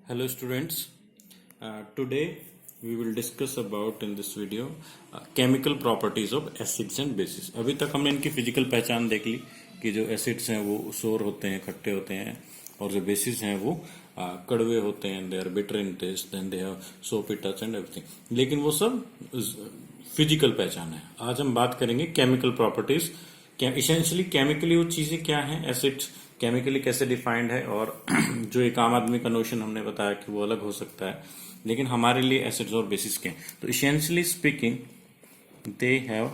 Hello students, today we will discuss about in this video chemical properties of acids and bases. अभी तक हमने इनकी physical पहचान देख ली कि जो एसिड्स हैं वो सोर होते हैं, खट्टे होते हैं, और जो बेसिस हैं वो कड़वे होते हैं, they are bitter in taste, then they have soapy touch and everything. लेकिन वो सब फिजिकल पहचान है। आज हम बात करेंगे केमिकल प्रॉपर्टीज। इसेंशियली केमिकली वो चीजें क्या हैं, एसिड्स केमिकली कैसे डिफाइंड है, और जो एक आम आदमी का नोशन हमने बताया कि वो अलग हो सकता है, लेकिन हमारे लिए एसिड्स और बेसिस क्या हैं। तो essentially speaking they have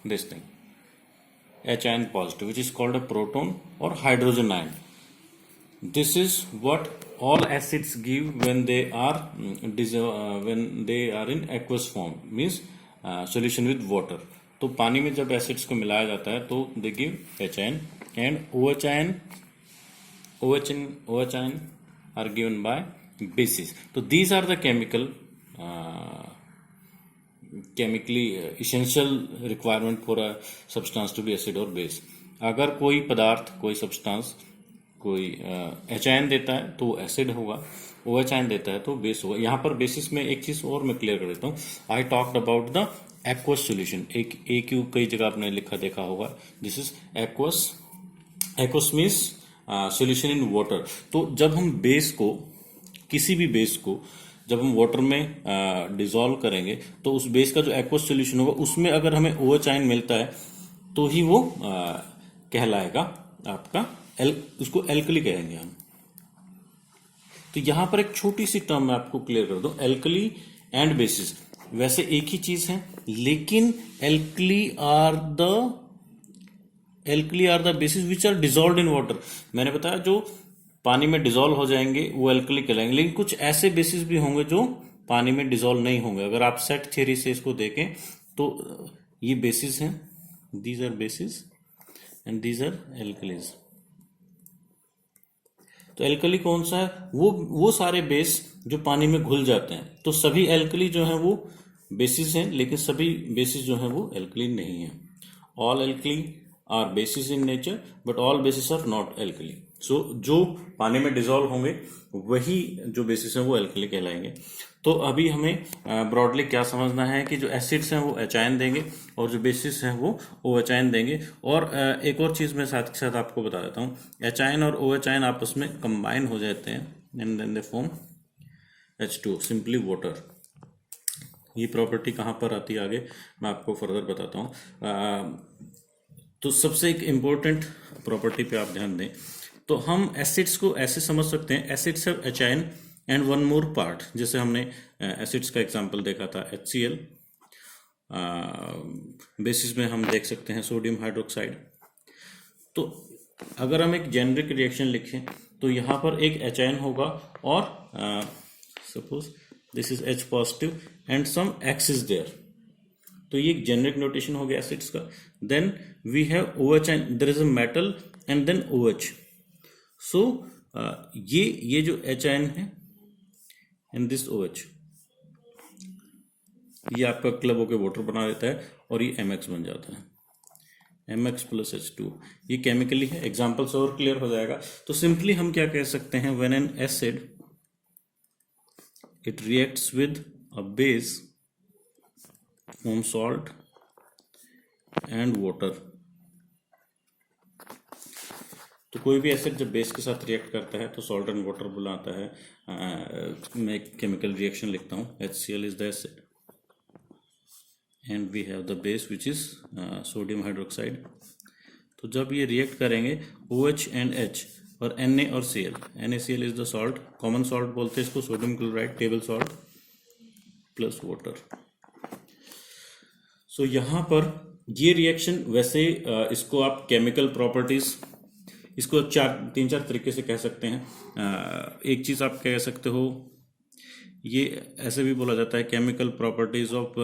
this thing H positive which is called a proton or hydrogen ion. This is what all acids give when they are in aqueous form, means solution with water. तो पानी में जब acids को मिलाया जाता है तो they give H ion and OH ion are given by bases. तो these are the chemically essential requirement for a substance to be acid or base. अगर कोई पदार्थ, कोई सब्सटेंस, कोई H ion देता है तो वो एसिड होगा, OH ion देता है तो बेस होगा। यहाँ पर बेसिस में एक चीज और मैं क्लियर कर देता हूँ। I talked about the aqueous solution. एक AQ कई जगह आपने लिखा देखा होगा। This is aqueous means solution in water. तो जब हम बेस को, किसी भी बेस को जब हम वाटर में डिसॉल्व करेंगे तो उस बेस का जो एक्वस सोल्यूशन होगा उसमें अगर हमें OH आयन मिलता है तो ही वो कहलाएगा आपका उसको एल्कली कहेंगे हम। तो यहां पर एक छोटी सी टर्म मैं आपको क्लियर कर दूं, एल्कली एंड बेसिस वैसे एक ही चीज है, लेकिन alkali are the bases which are dissolved in water. मैंने बताया जो पानी में डिसॉल्व हो जाएंगे वो एल्कली कहलाएंगे, लेकिन कुछ ऐसे बेसिस भी होंगे जो पानी में डिसॉल्व नहीं होंगे। अगर आप सेट थ्योरी से इसको देखें तो ये बेसिस हैं, these are bases and these are alkalis. तो एल्कली कौन सा है? वो सारे बेस जो पानी में घुल जाते हैं। तो सभी एल्कली जो है वो बेसिस हैं, लेकिन सभी बेसिस जो है वो एल्कली नहीं है। All alkali are bases in nature but all bases are not alkali. So जो पानी में डिसॉल्व होंगे वही जो बेसिस हैं वो एल्कली कहलाएंगे। तो अभी हमें ब्रॉडली क्या समझना है कि जो एसिड्स हैं वो H आयन देंगे और जो बेसिस हैं वो OH आयन देंगे। और एक और चीज मैं साथ के साथ आपको बता देता हूँ, H आयन और OH आयन आपस में कंबाइन हो जाते हैं and then they form H2, simply water. ये प्रॉपर्टी कहाँ पर आती है आगे मैं आपको फर्दर बताता हूँ। तो सबसे एक इम्पोर्टेंट प्रॉपर्टी पे आप ध्यान दें। तो हम एसिड्स को ऐसे समझ सकते हैं, acids have H ion and one more part. जैसे हमने एसिड्स का एग्जांपल देखा था HCl, बेसिस में हम देख सकते हैं सोडियम हाइड्रोक्साइड। तो अगर हम एक जेनरिक रिएक्शन लिखें तो यहाँ पर एक H आयन होगा और suppose this is H positive and some X is there. तो ये एक जेनरिक नोटेशन हो गया एसिड्स का। Then we have OH ion, there is a metal and then OH। So ये जो H आयन है एंड दिस OH, ये आपका क्लब होकर वाटर बना देता है और ये MX बन जाता है, MX प्लस H2। ये केमिकली है, एग्जाम्पल से और क्लियर हो जाएगा। तो सिंपली हम क्या कह सकते हैं, when an acid it reacts with a base from salt and water. तो कोई भी एसिड जब बेस के साथ रिएक्ट करता है तो सॉल्ट एंड वाटर बुलाता है। मैं एक केमिकल रिएक्शन लिखता हूँ, HCl is the acid and we have the base which is sodium hydroxide. तो जब ये रिएक्ट करेंगे OH एंड H और Na और Cl, NaCl is the salt, common salt बोलते हैं इसको, sodium chloride table salt plus water. So यहाँ पर ये रिएक्शन वैसे इसको आप केमिकल प्रॉपर्टीज, इसको तीन चार तरीके से कह सकते हैं। एक चीज आप कह सकते हो, ये ऐसे भी बोला जाता है केमिकल प्रॉपर्टीज ऑफ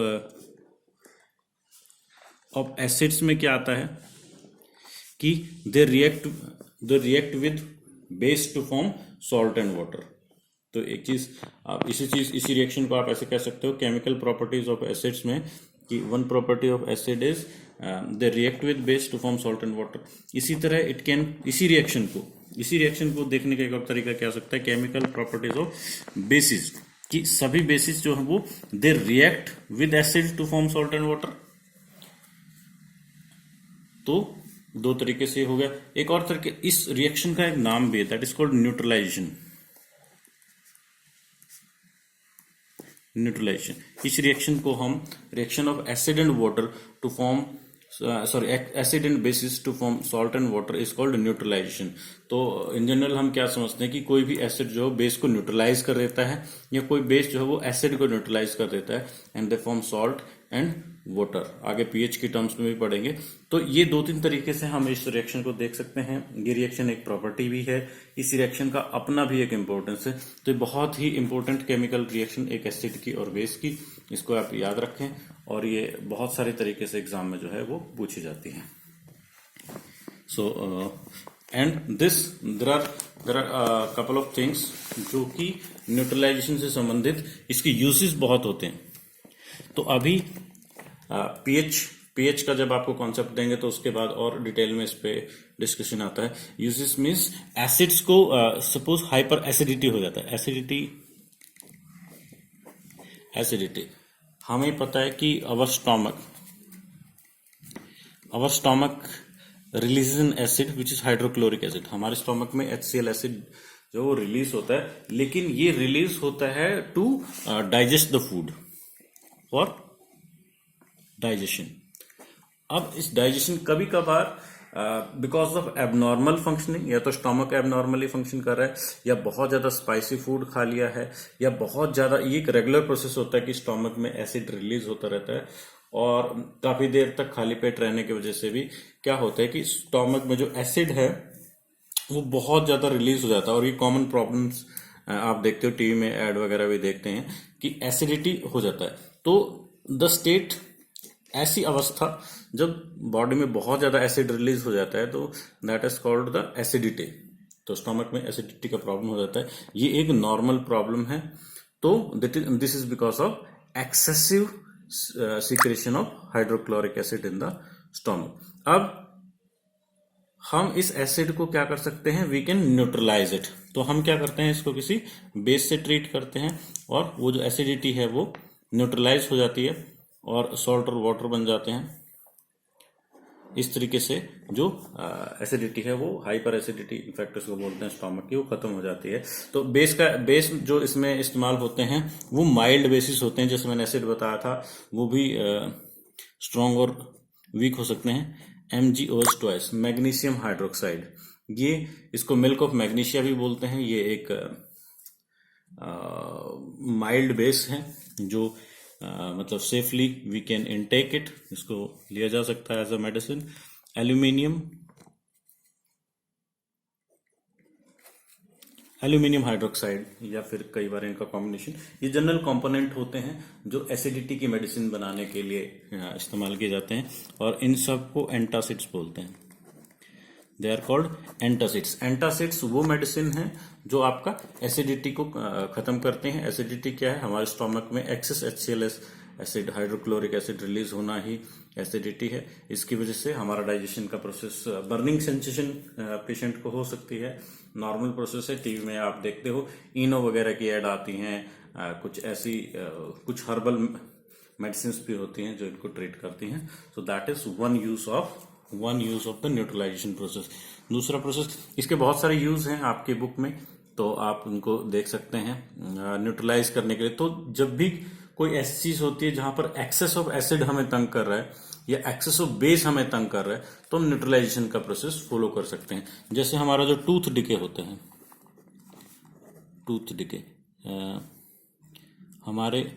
एसिड्स में क्या आता है कि they react with base to form salt and water. तो एक चीज आप इसी रिएक्शन को आप ऐसे कह सकते हो केमिकल प्रॉपर्टीज ऑफ एसिड्स में कि one property of acid is they react with base to form salt and water. इसी तरह इसी रिएक्शन को इसी रिएक्शन को देखने का एक और तरीका क्या हो सकता है, केमिकल प्रॉपर्टीज ऑफ बेसिस, कि सभी बेसिस जो है वो they react with acid to form salt and water. तो दो तरीके से हो गया। एक और तरीके, इस रिएक्शन का एक नाम भी है, that is called neutralisation. Neutralisation, इस रिएक्शन को हम reaction of acid and water to form acid and bases to form salt and water is called neutralisation. तो इन जनरल हम क्या समझते हैं कि कोई भी एसिड जो है बेस को न्यूट्रलाइज कर देता है, या कोई बेस जो है वो एसिड को न्यूट्रलाइज कर देता है, and they form salt and water. आगे पीएच की टर्म्स में भी पढ़ेंगे। तो ये दो तीन तरीके से हम इस रिएक्शन को देख सकते हैं। ये रिएक्शन एक प्रॉपर्टी भी है, इस रिएक्शन का अपना भी एक इंपॉर्टेंस है। तो ये बहुत ही इंपॉर्टेंट केमिकल रिएक्शन, एक एसिड की और बेस की, इसको आप याद रखें। और ये बहुत सारे तरीके से एग्जाम में जो है वो पूछी जाती है। So and this there are couple of things जो कि न्यूट्रलाइजेशन से संबंधित इसके यूजेस बहुत होते हैं। तो अभी पीएच का जब आपको कॉन्सेप्ट देंगे तो उसके बाद और डिटेल में इस पे डिस्कशन आता है। यूजेस मींस एसिड्स को सपोज हाइपर एसिडिटी हो जाता है। एसिडिटी हमें पता है कि our stomach release an acid which is hydrochloric acid. हमारे स्टोमक में HCl एसिड जो वो रिलीज होता है, लेकिन ये रिलीज होता है to digest the food, for digestion. अब इस डाइजेशन कभी कभार बिकॉज ऑफ एबनॉर्मल फंक्शनिंग, या तो स्टोमक एबनॉर्मली फंक्शन कर रहा है, या बहुत ज्यादा स्पाइसी फूड खा लिया है, या बहुत ज्यादा, ये एक रेगुलर प्रोसेस होता है कि स्टोमक में एसिड रिलीज होता रहता है। और काफी देर तक खाली पेट रहने की वजह से भी क्या होता है कि स्टोमक में जो एसिड है वो बहुत ज्यादा रिलीज हो जाता है। और ये कॉमन प्रॉब्लम्स आप देखते हो, टीवी में एड वगैरह भी देखते हैं कि एसिडिटी हो जाता है। तो द स्टेट, ऐसी अवस्था जब बॉडी में बहुत ज्यादा एसिड रिलीज हो जाता है, तो that is called the acidity. तो स्टोमक में एसिडिटी का प्रॉब्लम हो जाता है। ये एक नॉर्मल प्रॉब्लम है। तो this is because of excessive secretion of hydrochloric acid in the stomach. अब हम इस एसिड को क्या कर सकते हैं, वी कैन न्यूट्रलाइज इट। तो हम क्या करते हैं, इसको किसी बेस से ट्रीट करते हैं, और वो जो एसिडिटी है वो न्यूट्रलाइज हो जाती है, और सॉल्ट और वाटर बन जाते हैं। इस तरीके से जो एसिडिटी है वो हाइपर एसिडिटी इन्फेक्ट उसको बोलते हैं स्टोमक की, वो खत्म हो जाती है। तो बेस जो इसमें इस्तेमाल होते हैं वो माइल्ड बेसिस होते हैं। जैसे मैंने एसिड बताया था, वो भी स्ट्रॉन्ग और वीक हो सकते हैं। MgOH ट्वाइस, मैग्नीशियम हाइड्रोक्साइड, ये इसको मिल्क ऑफ मैग्नीशिया भी बोलते हैं। ये एक माइल्ड बेस है जो मतलब safely we can intake it, इसको लिया जा सकता है as a medicine. Aluminium hydroxide, या फिर कई बार इनका कॉम्बिनेशन, ये जनरल कंपोनेंट होते हैं जो एसिडिटी की मेडिसिन बनाने के लिए इस्तेमाल किए जाते हैं। और इन सब को एंटासिड्स बोलते हैं। They are called antacids. Antacids वो मेडिसिन है जो आपका एसिडिटी को खत्म करते हैं। एसिडिटी क्या है, हमारे स्टोमक में excess HCl acid, hydrochloric acid release होना ही एसिडिटी है। इसकी वजह से हमारा डाइजेशन का प्रोसेस, बर्निंग सेंसेशन पेशेंट को हो सकती है। नॉर्मल प्रोसेस है। टीवी में आप देखते हो इनो वगैरह की ऐड आती हैं, कुछ ऐसी कुछ हर्बल मेडिसिन भी होती हैं जो इनको ट्रीट करती हैं। So that is one use of the neutralisation process. दूसरा प्रोसेस, इसके बहुत सारे यूज हैं आपके बुक में, तो आप उनको देख सकते हैं न्यूट्रलाइज करने के लिए। तो जब भी कोई ऐसी चीज होती है जहां पर एक्सेस ऑफ एसिड हमें तंग कर रहा है, या एक्सेस ऑफ बेस हमें तंग कर रहा है, तो हम न्यूट्रलाइजेशन का प्रोसेस फॉलो कर सकते हैं। जैसे हमारा जो टूथ डिके होते हैं, टूथ डिके, हमारे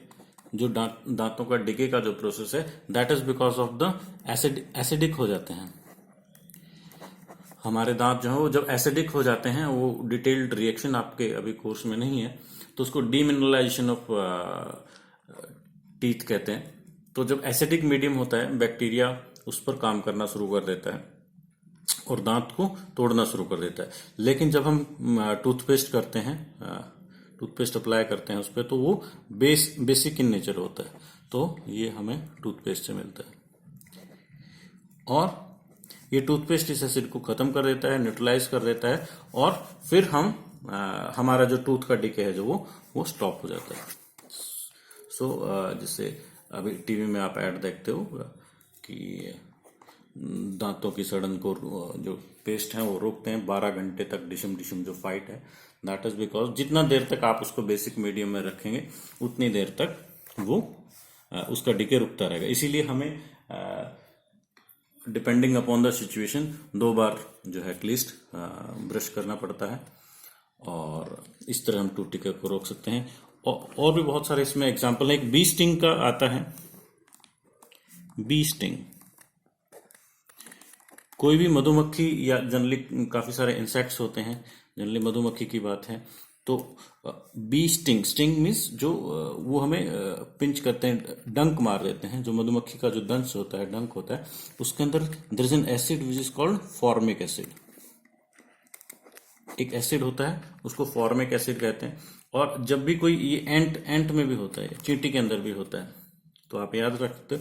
जो दांतों का डिके का जो प्रोसेस है, that is because of the acidic हो जाते हैं। हमारे दांत जो है वो जब एसिडिक हो जाते हैं, वो डिटेल्ड रिएक्शन आपके अभी कोर्स में नहीं है, तो उसको डीमिनरलाइजेशन ऑफ टीथ कहते हैं। तो जब एसिडिक मीडियम होता है, बैक्टीरिया उस पर काम करना शुरू कर देता है और दांत को तोड़ना शुरू कर देता है। लेकिन जब हम टूथपेस्ट करते हैं, टूथपेस्ट अप्लाई करते हैं उस पर, तो वो बेसिक इन नेचर होता है। तो ये हमें टूथपेस्ट से मिलता है। और ये टूथपेस्ट इस एसिड को खत्म कर देता है, न्यूट्रलाइज कर देता है, और फिर हम हमारा जो टूथ का डिके है जो वो स्टॉप हो जाता है। सो जैसे अभी टीवी में आप ऐड देखते हो कि दांतों की सड़न को जो पेस्ट है वो रोकते हैं 12 घंटे तक, डिशम डिशम जो फाइट है, दैट इज बिकॉज जितना देर तक आप उसको बेसिक मीडियम में रखेंगे उतनी देर तक वो उसका डिके रुकता रहेगा। इसीलिए हमें डिपेंडिंग अपॉन द सिचुएशन 2 बार जो है एटलीस्ट ब्रश करना पड़ता है, और इस तरह हम टूथ डिके को रोक सकते हैं। और भी बहुत सारे इसमें एग्जाम्पल है। एक बी स्टिंग का आता है। बी स्टिंग, कोई भी मधुमक्खी या जनरली काफी सारे इंसेक्ट्स होते हैं, जनरली मधुमक्खी की बात है तो बी स्टिंग, स्टिंग मीन्स जो वो हमें पिंच करते हैं, डंक मार देते हैं। जो मधुमक्खी का जो दंश होता है, डंक होता है, उसके अंदर there is an acid which is called formic acid. एक एसिड होता है, उसको फॉर्मिक एसिड कहते हैं। और जब भी कोई ये एंट में भी होता है, चींटी के अंदर भी होता है, तो आप याद रखते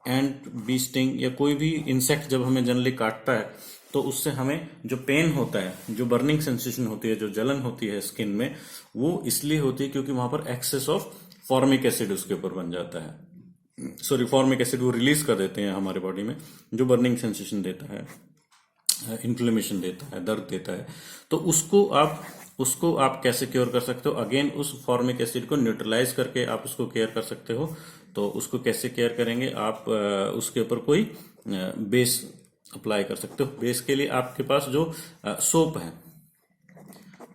एंट, बी स्टिंग या कोई भी इंसेक्ट जब हमें जनरली काटता है तो उससे हमें जो पेन होता है, जो बर्निंग सेंसेशन होती है, जो जलन होती है स्किन में, वो इसलिए होती है क्योंकि वहां पर एक्सेस ऑफ फॉर्मिक एसिड उसके ऊपर बन जाता है। सॉरी, फॉर्मिक एसिड वो रिलीज कर देते हैं हमारे बॉडी में, जो बर्निंग सेंसेशन देता है, इन्फ्लेमेशन देता है, दर्द देता है। तो उसको आप कैसे क्योर कर सकते हो? अगेन उस फॉर्मिक एसिड को न्यूट्रलाइज करके आप उसको केयर कर सकते हो। तो उसको कैसे केयर करेंगे? आप उसके ऊपर कोई बेस अप्लाई कर सकते हो। बेस के लिए आपके पास जो सोप है,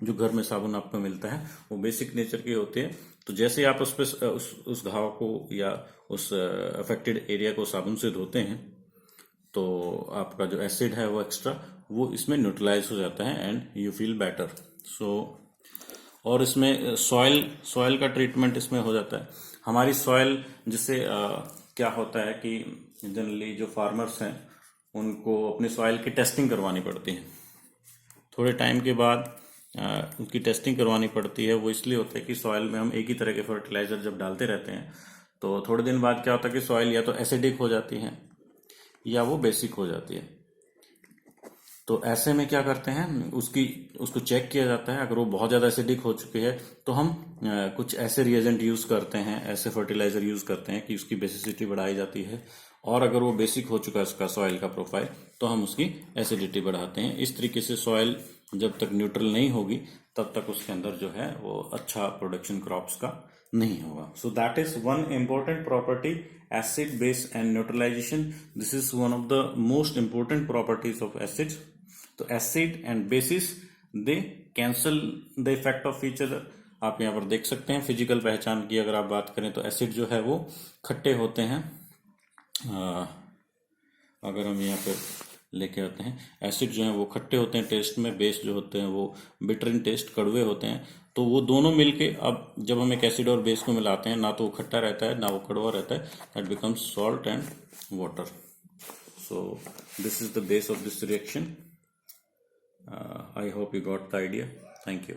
जो घर में साबुन आपको मिलता है, वो बेसिक नेचर के होते हैं। तो जैसे आप उस पे उस घाव को या उस अफेक्टेड एरिया को साबुन से धोते हैं, तो आपका जो एसिड है वो एक्स्ट्रा वो इसमें न्यूट्रलाइज हो जाता है एंड यू फील बेटर। सो और इसमें सॉइल का ट्रीटमेंट इसमें हो जाता है। हमारी सॉइल, जिससे क्या होता है कि जनरली जो फार्मर्स हैं उनको अपनी सॉइल की टेस्टिंग करवानी पड़ती है। थोड़े टाइम के बाद उनकी टेस्टिंग करवानी पड़ती है। वो इसलिए होता है कि सॉइल में हम एक ही तरह के फर्टिलाइजर जब डालते रहते हैं तो थोड़े दिन बाद क्या होता है कि सॉइल या तो एसिडिक हो जाती है या वो बेसिक हो जाती है। तो ऐसे में क्या करते हैं, उसको चेक किया जाता है। अगर वो बहुत ज़्यादा एसिडिक हो चुकी है तो हम कुछ ऐसे रिएजेंट यूज़ करते हैं, ऐसे फर्टिलाइजर यूज़ करते हैं कि उसकी बेसिसिटी बढ़ाई जाती है। और अगर वो बेसिक हो चुका है उसका सॉइल का प्रोफाइल, तो हम उसकी एसिडिटी बढ़ाते हैं। इस तरीके से सॉइल जब तक न्यूट्रल नहीं होगी तब तक उसके अंदर जो है वो अच्छा प्रोडक्शन क्रॉप्स का नहीं होगा। So that is one important property, acid base and neutralization. This is one of the most important properties of acid. तो acid and bases they cancel the effect of each other. आप यहाँ पर देख सकते हैं फिजिकल पहचान की अगर आप बात करें तो एसिड जो है वो खट्टे होते हैं। अगर हम यहाँ पे लेके आते हैं, एसिड जो है वो खट्टे होते हैं टेस्ट में, बेस जो होते हैं वो बिटर इन टेस्ट, कड़वे होते हैं। तो वो दोनों मिलके अब जब हम एक एसिड और बेस को मिलाते हैं, ना तो वो खट्टा रहता है ना वो कड़वा रहता है, that becomes salt and water. So this is the base of this reaction. I hope you got the idea. Thank you.